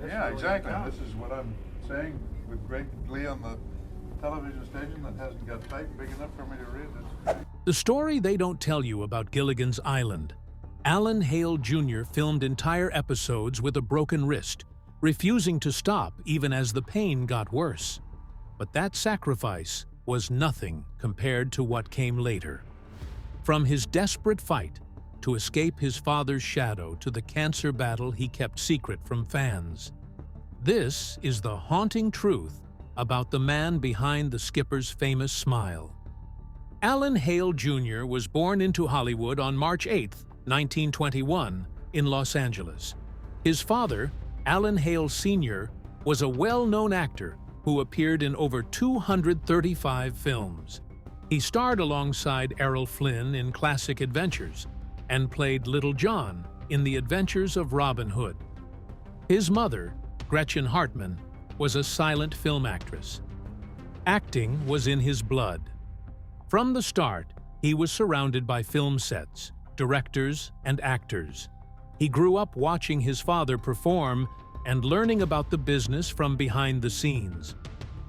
Yeah, exactly. And this is what I'm saying with great glee on the television station that hasn't got type big enough for me to read. It's The story they don't tell you about Gilligan's Island. Alan Hale Jr. filmed entire episodes with a broken wrist, refusing to stop even as the pain got worse. But that sacrifice was nothing compared to what came later. From his desperate fight to escape his father's shadow to the cancer battle he kept secret from fans. This is the haunting truth about the man behind the skipper's famous smile. Alan Hale Jr. was born into Hollywood on March 8, 1921, in Los Angeles. His father, Alan Hale Sr., was a well-known actor who appeared in over 235 films. He starred alongside Errol Flynn in classic adventures and played Little John in The Adventures of Robin Hood. His mother, Gretchen Hartman, was a silent film actress. Acting was in his blood. From the start, he was surrounded by film sets, directors, and actors. He grew up watching his father perform and learning about the business from behind the scenes.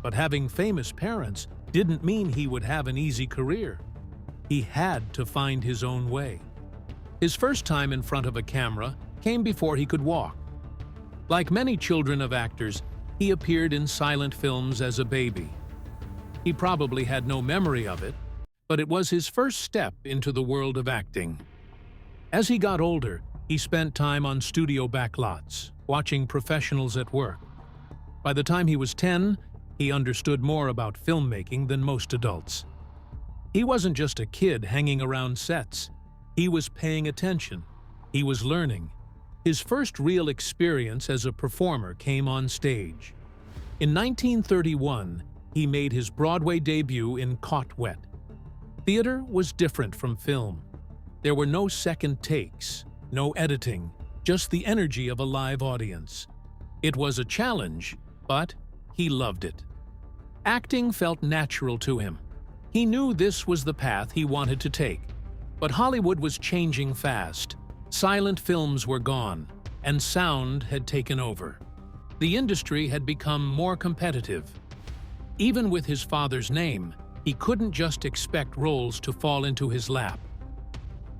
But having famous parents didn't mean he would have an easy career. He had to find his own way. His first time in front of a camera came before he could walk. Like many children of actors, he appeared in silent films as a baby. He probably had no memory of it, but it was his first step into the world of acting. As he got older, he spent time on studio backlots, watching professionals at work. By the time he was 10, he understood more about filmmaking than most adults. He wasn't just a kid hanging around sets. He was paying attention. He was learning. His first real experience as a performer came on stage. In 1931, he made his Broadway debut in Caught Wet. Theater was different from film. There were no second takes, no editing, just the energy of a live audience. It was a challenge, but he loved it. Acting felt natural to him. He knew this was the path he wanted to take. But Hollywood was changing fast. Silent films were gone, and sound had taken over. The industry had become more competitive. Even with his father's name, he couldn't just expect roles to fall into his lap.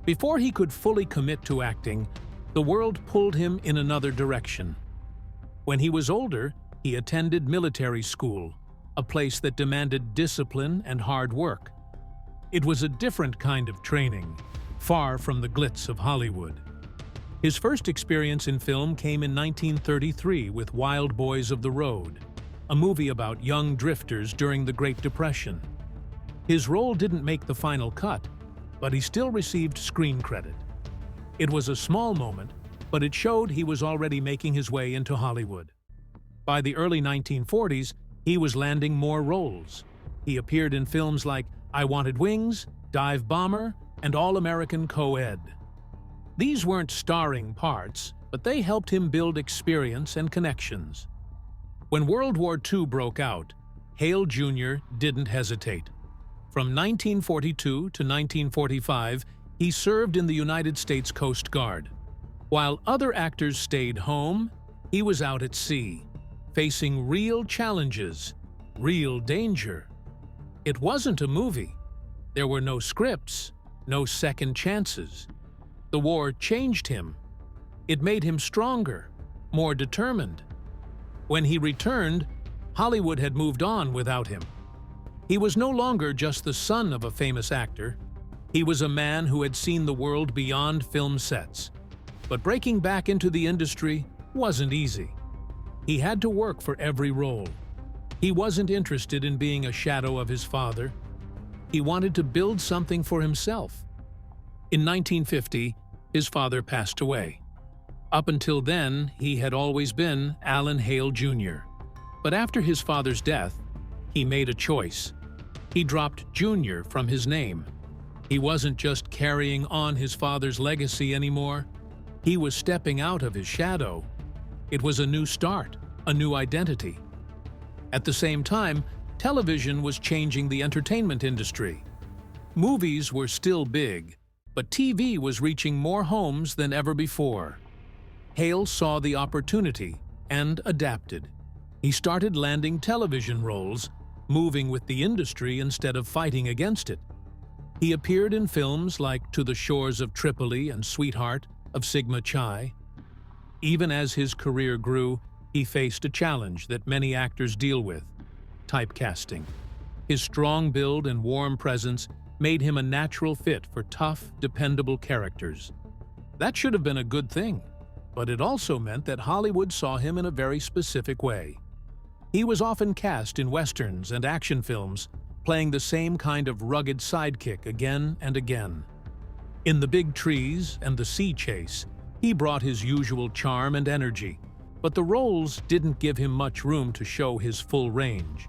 Before he could fully commit to acting, the world pulled him in another direction. When he was older, he attended military school, a place that demanded discipline and hard work. It was a different kind of training, far from the glitz of Hollywood. His first experience in film came in 1933 with Wild Boys of the Road, a movie about young drifters during the Great Depression. His role didn't make the final cut, but he still received screen credit. It was a small moment, but it showed he was already making his way into Hollywood. By the early 1940s, he was landing more roles. He appeared in films like I Wanted Wings, Dive Bomber, and All-American Co-Ed. These weren't starring parts, but they helped him build experience and connections. When World War II broke out, Hale Jr. didn't hesitate. From 1942 to 1945, he served in the United States Coast Guard. While other actors stayed home, he was out at sea, facing real challenges, real danger. It wasn't a movie. There were no scripts, no second chances. The war changed him. It made him stronger, more determined. When he returned, Hollywood had moved on without him. He was no longer just the son of a famous actor. He was a man who had seen the world beyond film sets. But breaking back into the industry wasn't easy. He had to work for every role. He wasn't interested in being a shadow of his father. He wanted to build something for himself. In 1950, his father passed away. Up until then, he had always been Alan Hale Jr. But after his father's death, he made a choice. He dropped Jr. from his name. He wasn't just carrying on his father's legacy anymore. He was stepping out of his shadow. It was a new start, a new identity. At the same time, television was changing the entertainment industry. Movies were still big, but TV was reaching more homes than ever before. Hale saw the opportunity, and adapted. He started landing television roles, moving with the industry instead of fighting against it. He appeared in films like To the Shores of Tripoli and Sweetheart of Sigma Chi. Even as his career grew, he faced a challenge that many actors deal with: typecasting. His strong build and warm presence made him a natural fit for tough, dependable characters. That should have been a good thing, but it also meant that Hollywood saw him in a very specific way. He was often cast in westerns and action films, playing the same kind of rugged sidekick again and again. In The Big Trees and The Sea Chase, he brought his usual charm and energy, but the roles didn't give him much room to show his full range.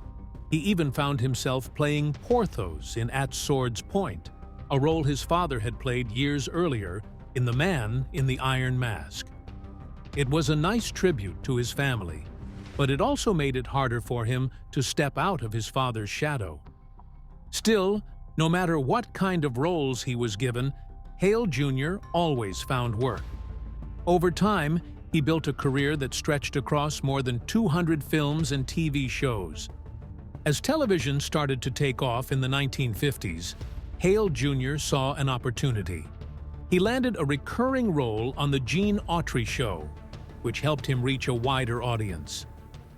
He even found himself playing Porthos in At Sword's Point, a role his father had played years earlier in The Man in the Iron Mask. It was a nice tribute to his family, but it also made it harder for him to step out of his father's shadow. Still, no matter what kind of roles he was given, Hale Jr. always found work. Over time, he built a career that stretched across more than 200 films and TV shows. As television started to take off in the 1950s, Hale Jr. saw an opportunity. He landed a recurring role on The Gene Autry Show, which helped him reach a wider audience.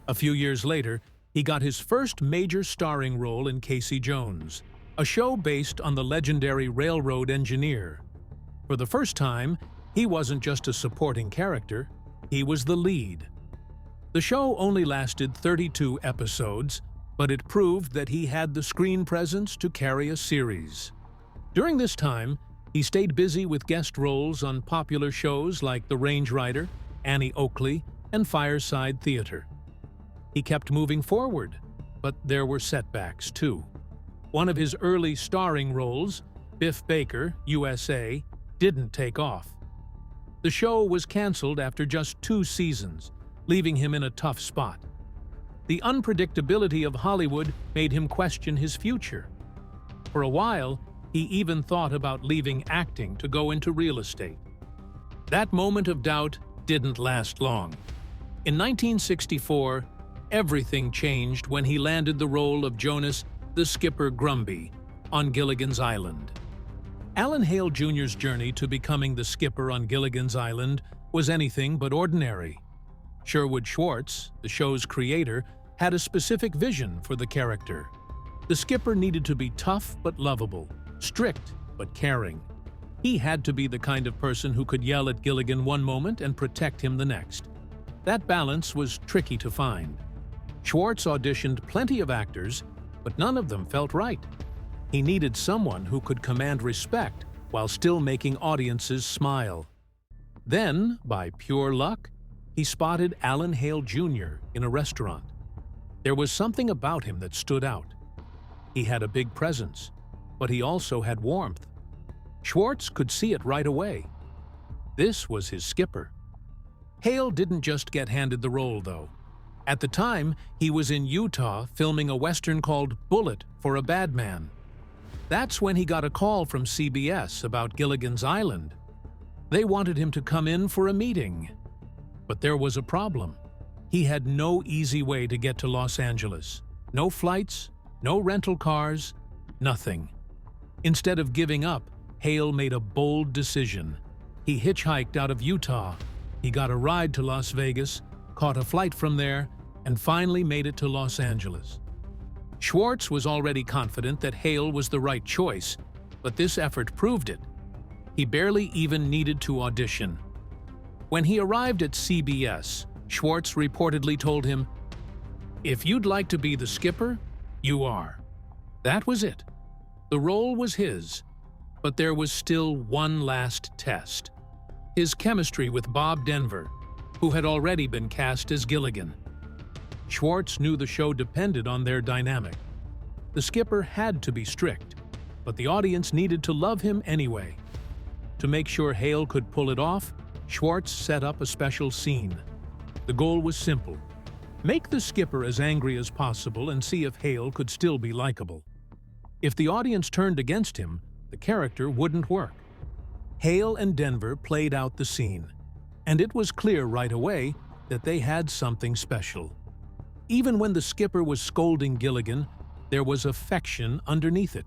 A few years later, he got his first major starring role in Casey Jones, a show based on the legendary railroad engineer. For the first time, he wasn't just a supporting character, he was the lead. The show only lasted 32 episodes, but it proved that he had the screen presence to carry a series. During this time, he stayed busy with guest roles on popular shows like The Range Rider, Annie Oakley, and Fireside Theater. He kept moving forward, but there were setbacks too. One of his early starring roles, Biff Baker, USA, didn't take off. The show was canceled after just 2 seasons, leaving him in a tough spot. The unpredictability of Hollywood made him question his future. For a while, he even thought about leaving acting to go into real estate. That moment of doubt didn't last long. In 1964, everything changed when he landed the role of Jonas the Skipper Grumby on Gilligan's Island. Alan Hale Jr.'s journey to becoming the skipper on Gilligan's Island was anything but ordinary. Sherwood Schwartz, the show's creator, had a specific vision for the character. The skipper needed to be tough but lovable, strict but caring. He had to be the kind of person who could yell at Gilligan one moment and protect him the next. That balance was tricky to find. Schwartz auditioned plenty of actors, but none of them felt right. He needed someone who could command respect while still making audiences smile. Then, by pure luck, he spotted Alan Hale Jr. in a restaurant. There was something about him that stood out. He had a big presence, but he also had warmth. Schwartz could see it right away. This was his skipper. Hale didn't just get handed the role, though. At the time, he was in Utah filming a western called Bullet for a Bad Man. That's when he got a call from CBS about Gilligan's Island. They wanted him to come in for a meeting. But there was a problem. He had no easy way to get to Los Angeles. No flights, no rental cars, nothing. Instead of giving up, Hale made a bold decision. He hitchhiked out of Utah. He got a ride to Las Vegas, caught a flight from there, and finally made it to Los Angeles. Schwartz was already confident that Hale was the right choice, but this effort proved it. He barely even needed to audition. When he arrived at CBS, Schwartz reportedly told him, "If you'd like to be the skipper, you are." That was it. The role was his, but there was still one last test: his chemistry with Bob Denver, who had already been cast as Gilligan. Schwartz knew the show depended on their dynamic. The skipper had to be strict, but the audience needed to love him anyway. To make sure Hale could pull it off, Schwartz set up a special scene. The goal was simple: make the skipper as angry as possible and see if Hale could still be likable. If the audience turned against him, the character wouldn't work. Hale and Denver played out the scene, and it was clear right away that they had something special. Even when the skipper was scolding Gilligan, there was affection underneath it.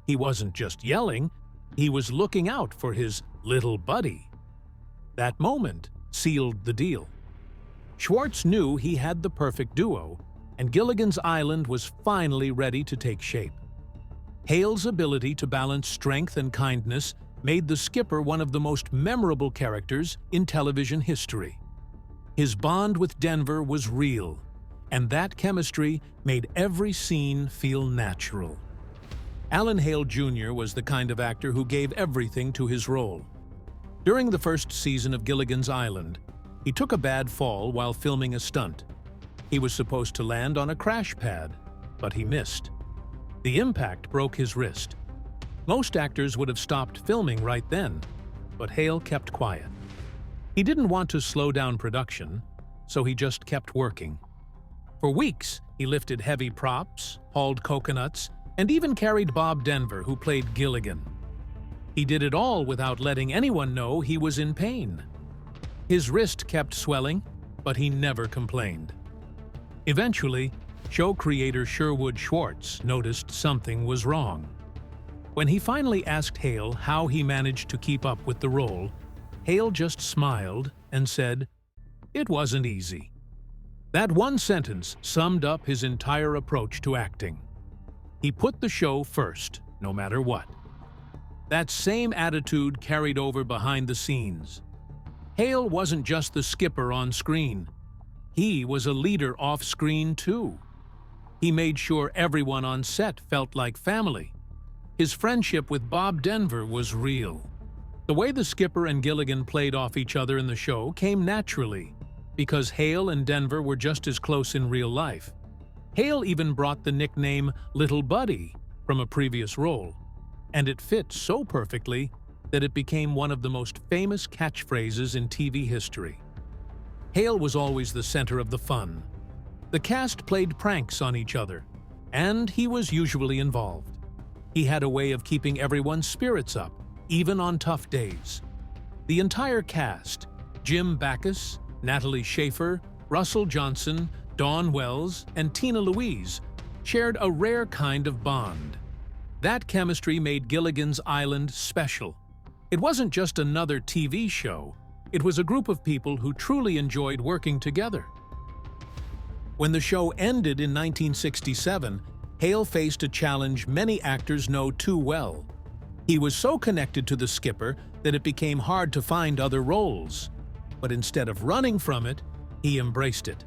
He wasn't just yelling, he was looking out for his little buddy. That moment sealed the deal. Schwartz knew he had the perfect duo, and Gilligan's Island was finally ready to take shape. Hale's ability to balance strength and kindness made the skipper one of the most memorable characters in television history. His bond with Denver was real, and that chemistry made every scene feel natural. Alan Hale Jr. was the kind of actor who gave everything to his role. During the first season of Gilligan's Island, he took a bad fall while filming a stunt. He was supposed to land on a crash pad, but he missed. The impact broke his wrist. Most actors would have stopped filming right then, but Hale kept quiet. He didn't want to slow down production, so he just kept working. For weeks, he lifted heavy props, hauled coconuts, and even carried Bob Denver, who played Gilligan. He did it all without letting anyone know he was in pain. His wrist kept swelling, but he never complained. Eventually, show creator Sherwood Schwartz noticed something was wrong. When he finally asked Hale how he managed to keep up with the role, Hale just smiled and said, "It wasn't easy." That one sentence summed up his entire approach to acting. He put the show first, no matter what. That same attitude carried over behind the scenes. Hale wasn't just the skipper on screen. He was a leader off-screen too. He made sure everyone on set felt like family. His friendship with Bob Denver was real. The way the skipper and Gilligan played off each other in the show came naturally, because Hale and Denver were just as close in real life. Hale even brought the nickname Little Buddy from a previous role, and it fit so perfectly that it became one of the most famous catchphrases in TV history. Hale was always the center of the fun. The cast played pranks on each other, and he was usually involved. He had a way of keeping everyone's spirits up, even on tough days. The entire cast, Jim Backus, Natalie Schaefer, Russell Johnson, Dawn Wells, and Tina Louise, shared a rare kind of bond. That chemistry made Gilligan's Island special. It wasn't just another TV show, it was a group of people who truly enjoyed working together. When the show ended in 1967, Hale faced a challenge many actors know too well. He was so connected to the skipper that it became hard to find other roles. But instead of running from it, he embraced it.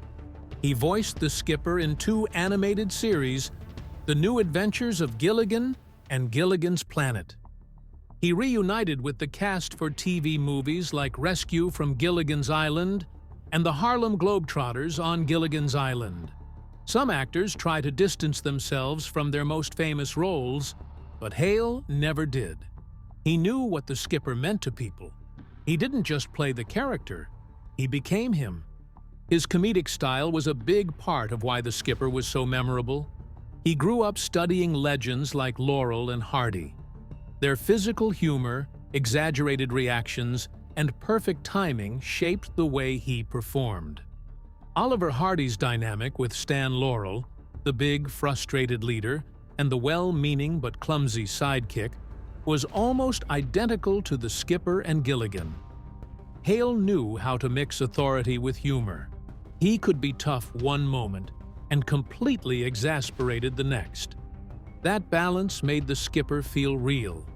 He voiced the skipper in 2 animated series, The New Adventures of Gilligan and Gilligan's Planet. He reunited with the cast for TV movies like Rescue from Gilligan's Island and the Harlem Globetrotters on Gilligan's Island. Some actors try to distance themselves from their most famous roles, but Hale never did. He knew what the skipper meant to people. He didn't just play the character, he became him. His comedic style was a big part of why the skipper was so memorable. He grew up studying legends like Laurel and Hardy. Their physical humor, exaggerated reactions, and perfect timing shaped the way he performed. Oliver Hardy's dynamic with Stan Laurel, the big, frustrated leader, and the well-meaning but clumsy sidekick, was almost identical to the skipper and Gilligan. Hale knew how to mix authority with humor. He could be tough one moment and completely exasperated the next. That balance made the skipper feel real.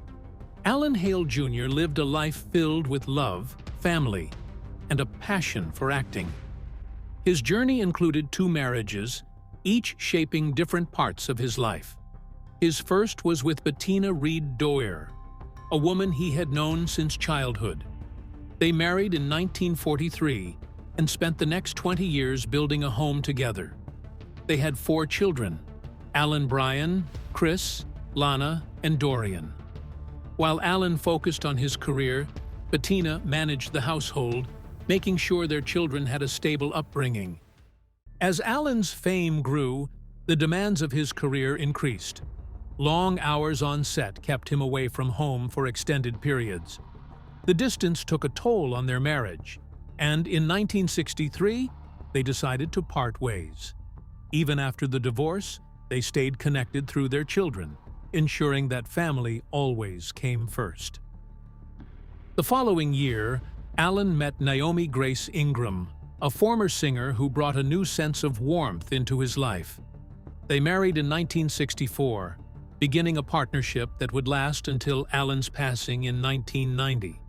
Alan Hale Jr. lived a life filled with love, family, and a passion for acting. His journey included 2 marriages, each shaping different parts of his life. His first was with Bettina Reed Doyer, a woman he had known since childhood. They married in 1943 and spent the next 20 years building a home together. They had 4 children, Alan Bryan, Chris, Lana, and Dorian. While Alan focused on his career, Bettina managed the household, making sure their children had a stable upbringing. As Alan's fame grew, the demands of his career increased. Long hours on set kept him away from home for extended periods. The distance took a toll on their marriage. and in 1963, they decided to part ways. Even after the divorce, they stayed connected through their children, ensuring that family always came first. The following year, Alan met Naomi Grace Ingram, a former singer who brought a new sense of warmth into his life. They married in 1964, beginning a partnership that would last until Alan's passing in 1990.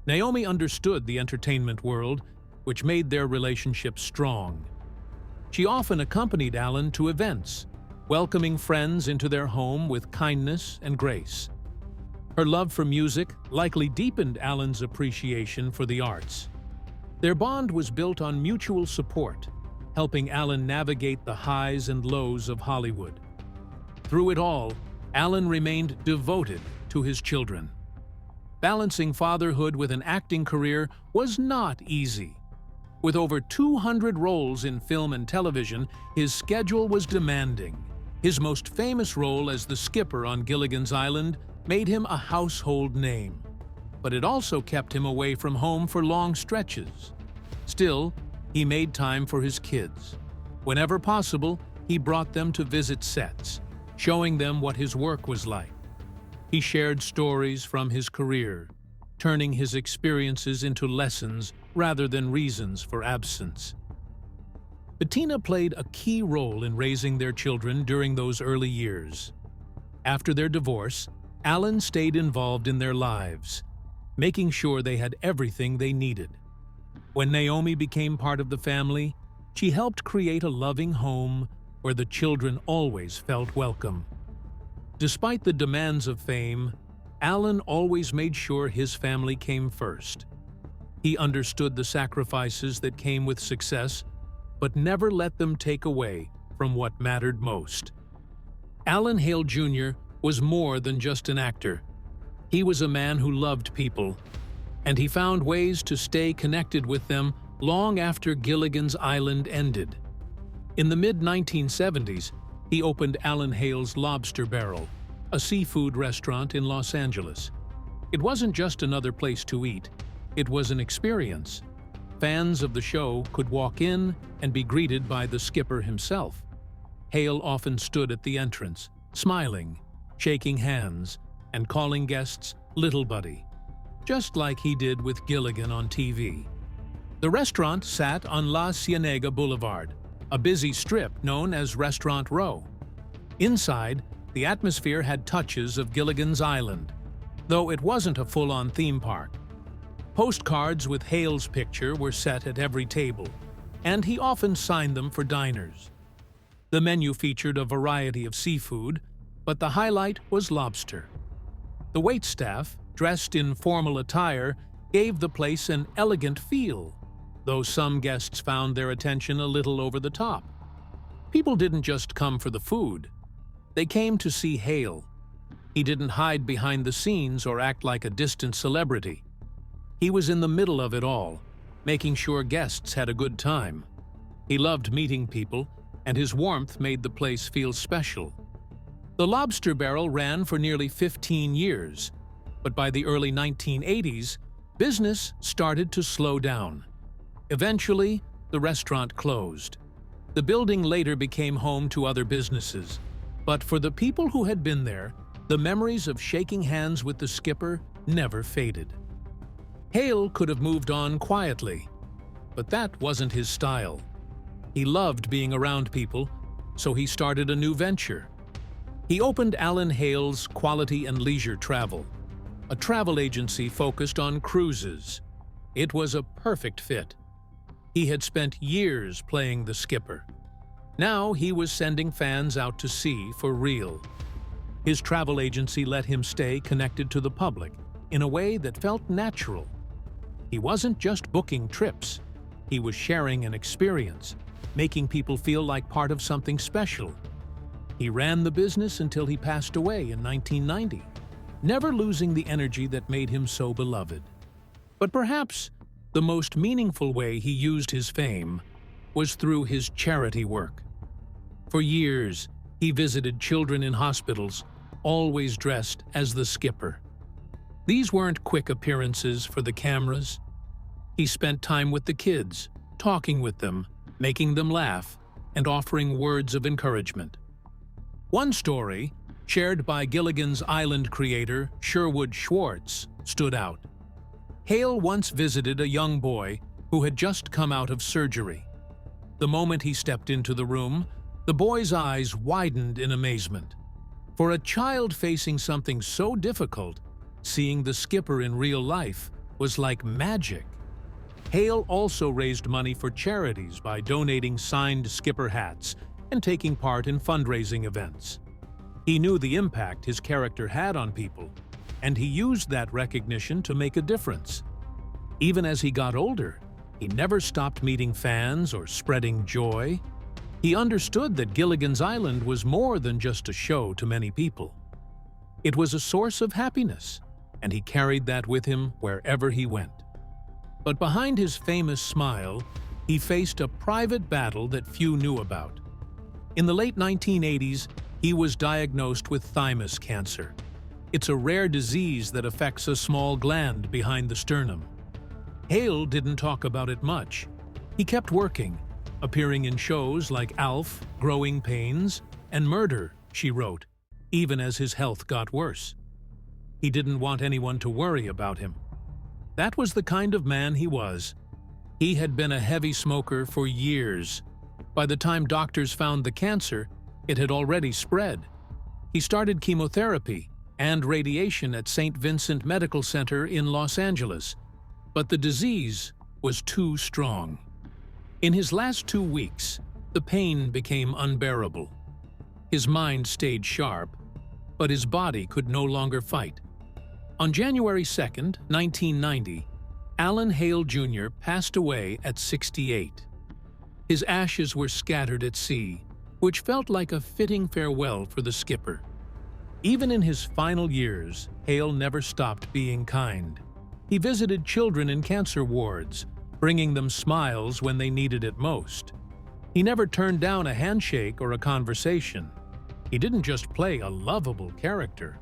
Naomi understood the entertainment world, which made their relationship strong. She often accompanied Alan to events, welcoming friends into their home with kindness and grace. Her love for music likely deepened Alan's appreciation for the arts. Their bond was built on mutual support, helping Alan navigate the highs and lows of Hollywood. Through it all, Alan remained devoted to his children. Balancing fatherhood with an acting career was not easy. With over 200 roles in film and television, his schedule was demanding. His most famous role as the skipper on Gilligan's Island made him a household name, but it also kept him away from home for long stretches. Still, he made time for his kids. Whenever possible, he brought them to visit sets, showing them what his work was like. He shared stories from his career, turning his experiences into lessons rather than reasons for absence. Bettina played a key role in raising their children during those early years. After their divorce, Alan stayed involved in their lives, making sure they had everything they needed. When Naomi became part of the family, she helped create a loving home where the children always felt welcome. Despite the demands of fame, Alan always made sure his family came first. He understood the sacrifices that came with success, but never let them take away from what mattered most. Alan Hale Jr. was more than just an actor. He was a man who loved people, and he found ways to stay connected with them long after Gilligan's Island ended. In the mid-1970s, he opened Alan Hale's Lobster Barrel, a seafood restaurant in Los Angeles. It wasn't just another place to eat, it was an experience. Fans of the show could walk in and be greeted by the skipper himself. Hale often stood at the entrance, smiling, shaking hands, and calling guests Little Buddy, just like he did with Gilligan on TV. The restaurant sat on La Cienega Boulevard, a busy strip known as Restaurant Row. Inside, the atmosphere had touches of Gilligan's Island, though it wasn't a full-on theme park. Postcards with Hale's picture were set at every table, and he often signed them for diners. The menu featured a variety of seafood, but the highlight was lobster. The waitstaff, dressed in formal attire, gave the place an elegant feel, though some guests found their attention a little over the top. People didn't just come for the food. They came to see Hale. He didn't hide behind the scenes or act like a distant celebrity. He was in the middle of it all, making sure guests had a good time. He loved meeting people, and his warmth made the place feel special. The Lobster Barrel ran for nearly 15 years, but by the early 1980s, business started to slow down. Eventually, the restaurant closed. The building later became home to other businesses, but for the people who had been there, the memories of shaking hands with the skipper never faded. Hale could have moved on quietly, but that wasn't his style. He loved being around people, so he started a new venture. He opened Alan Hale's Quality and Leisure Travel, a travel agency focused on cruises. It was a perfect fit. He had spent years playing the skipper. Now he was sending fans out to sea for real. His travel agency let him stay connected to the public in a way that felt natural. He wasn't just booking trips. He was sharing an experience, making people feel like part of something special. He ran the business until he passed away in 1990, never losing the energy that made him so beloved. But perhaps the most meaningful way he used his fame was through his charity work. For years, he visited children in hospitals, always dressed as the skipper. These weren't quick appearances for the cameras. He spent time with the kids, talking with them, making them laugh, and offering words of encouragement. One story, shared by Gilligan's Island creator Sherwood Schwartz, stood out. Hale once visited a young boy who had just come out of surgery. The moment he stepped into the room, the boy's eyes widened in amazement. For a child facing something so difficult, seeing the skipper in real life was like magic. Hale also raised money for charities by donating signed skipper hats and taking part in fundraising events. He knew the impact his character had on people, and he used that recognition to make a difference. Even as he got older, he never stopped meeting fans or spreading joy. He understood that Gilligan's Island was more than just a show to many people. It was a source of happiness, and he carried that with him wherever he went. But behind his famous smile, he faced a private battle that few knew about. In the late 1980s, he was diagnosed with thymus cancer. It's a rare disease that affects a small gland behind the sternum. Hale didn't talk about it much. He kept working, appearing in shows like Alf, Growing Pains, and Murder, She Wrote, even as his health got worse. He didn't want anyone to worry about him. That was the kind of man he was. He had been a heavy smoker for years. By the time doctors found the cancer, it had already spread. He started chemotherapy and radiation at St. Vincent Medical Center in Los Angeles, but the disease was too strong. In his last 2 weeks, the pain became unbearable. His mind stayed sharp, but his body could no longer fight. On January 2, 1990, Alan Hale Jr. passed away at 68. His ashes were scattered at sea, which felt like a fitting farewell for the skipper. Even in his final years, Hale never stopped being kind. He visited children in cancer wards, bringing them smiles when they needed it most. He never turned down a handshake or a conversation. He didn't just play a lovable character.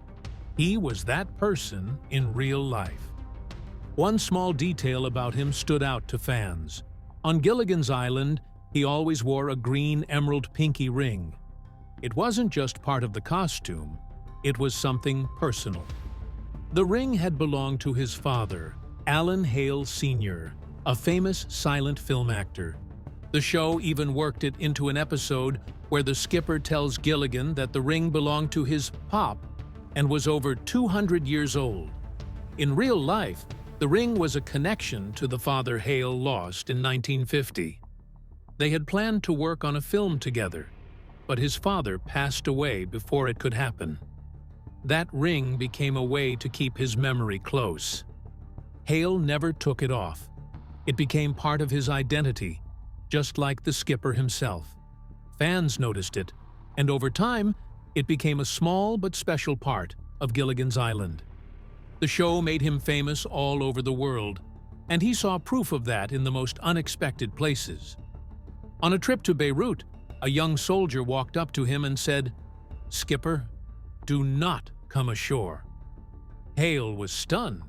He was that person in real life. One small detail about him stood out to fans. On Gilligan's Island, he always wore a green emerald pinky ring. It wasn't just part of the costume, it was something personal. The ring had belonged to his father, Alan Hale Sr., a famous silent film actor. The show even worked it into an episode where the skipper tells Gilligan that the ring belonged to his pop and was over 200 years old. In real life, the ring was a connection to the father Hale lost in 1950. They had planned to work on a film together, but his father passed away before it could happen. That ring became a way to keep his memory close. Hale never took it off. It became part of his identity, just like the skipper himself. Fans noticed it, and over time, it became a small but special part of Gilligan's Island. The show made him famous all over the world, and he saw proof of that in the most unexpected places. On a trip to Beirut, a young soldier walked up to him and said, "Skipper, do not come ashore." Hale was stunned.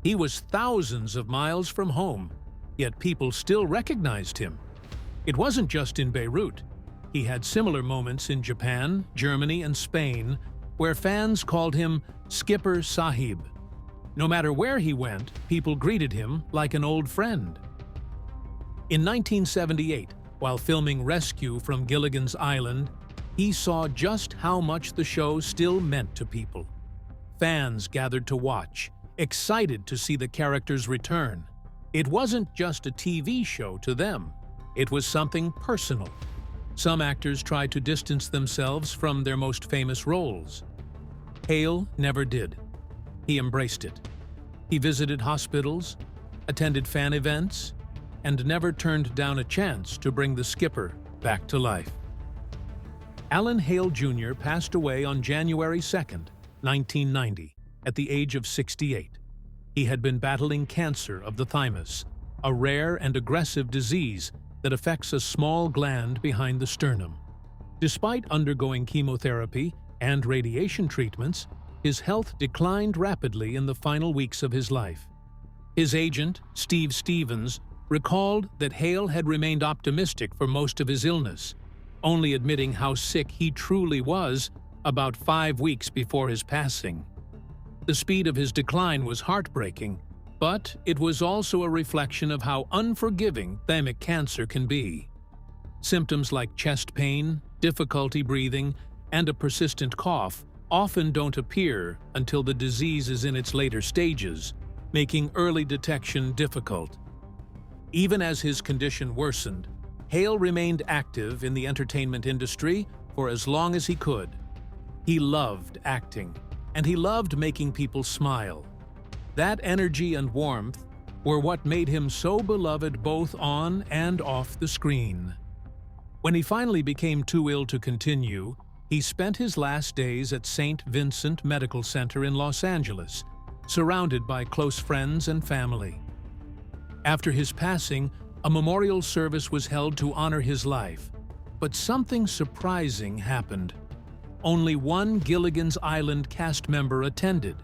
He was thousands of miles from home, yet people still recognized him. It wasn't just in Beirut. He had similar moments in Japan, Germany, and Spain, where fans called him Skipper Sahib. No matter where he went, people greeted him like an old friend. In 1978, while filming Rescue from Gilligan's Island, he saw just how much the show still meant to people. Fans gathered to watch, excited to see the characters return. It wasn't just a TV show to them. It was something personal. Some actors tried to distance themselves from their most famous roles. Hale never did. He embraced it. He visited hospitals, attended fan events, and never turned down a chance to bring the skipper back to life. Alan Hale Jr. passed away on January 2, 1990, at the age of 68. He had been battling cancer of the thymus, a rare and aggressive disease that affects a small gland behind the sternum. Despite undergoing chemotherapy and radiation treatments, his health declined rapidly in the final weeks of his life. His agent, Steve Stevens, recalled that Hale had remained optimistic for most of his illness, only admitting how sick he truly was about 5 weeks before his passing. The speed of his decline was heartbreaking, but it was also a reflection of how unforgiving thymic cancer can be. Symptoms like chest pain, difficulty breathing, and a persistent cough often don't appear until the disease is in its later stages, making early detection difficult. Even as his condition worsened, Hale remained active in the entertainment industry for as long as he could. He loved acting, and he loved making people smile. That energy and warmth were what made him so beloved both on and off the screen. When he finally became too ill to continue, he spent his last days at St. Vincent Medical Center in Los Angeles, surrounded by close friends and family. After his passing, a memorial service was held to honor his life, but something surprising happened. Only one Gilligan's Island cast member attended.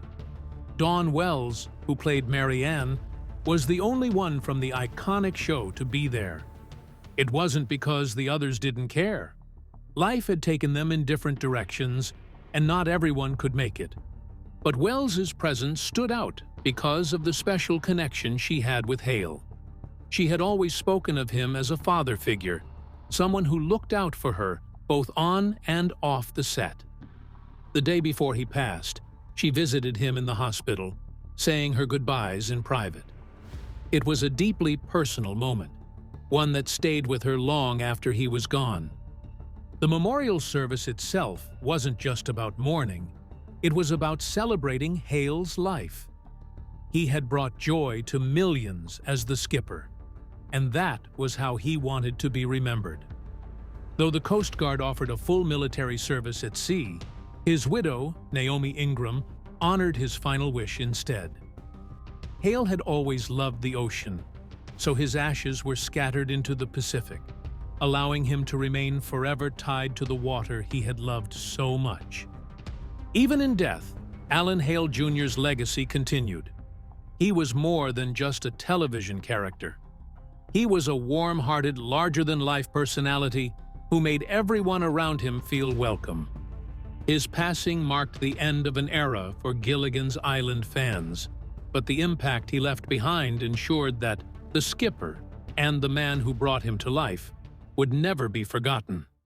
Dawn Wells, who played Mary Ann, was the only one from the iconic show to be there. It wasn't because the others didn't care. Life had taken them in different directions, and not everyone could make it. But Wells's presence stood out because of the special connection she had with Hale. She had always spoken of him as a father figure, someone who looked out for her both on and off the set. The day before he passed, she visited him in the hospital, saying her goodbyes in private. It was a deeply personal moment, one that stayed with her long after he was gone. The memorial service itself wasn't just about mourning, it was about celebrating Hale's life. He had brought joy to millions as the skipper, and that was how he wanted to be remembered. Though the Coast Guard offered a full military service at sea, his widow, Naomi Ingram, honored his final wish instead. Hale had always loved the ocean, so his ashes were scattered into the Pacific, allowing him to remain forever tied to the water he had loved so much. Even in death, Alan Hale Jr.'s legacy continued. He was more than just a television character. He was a warm-hearted, larger-than-life personality who made everyone around him feel welcome. His passing marked the end of an era for Gilligan's Island fans, but the impact he left behind ensured that the skipper and the man who brought him to life would never be forgotten.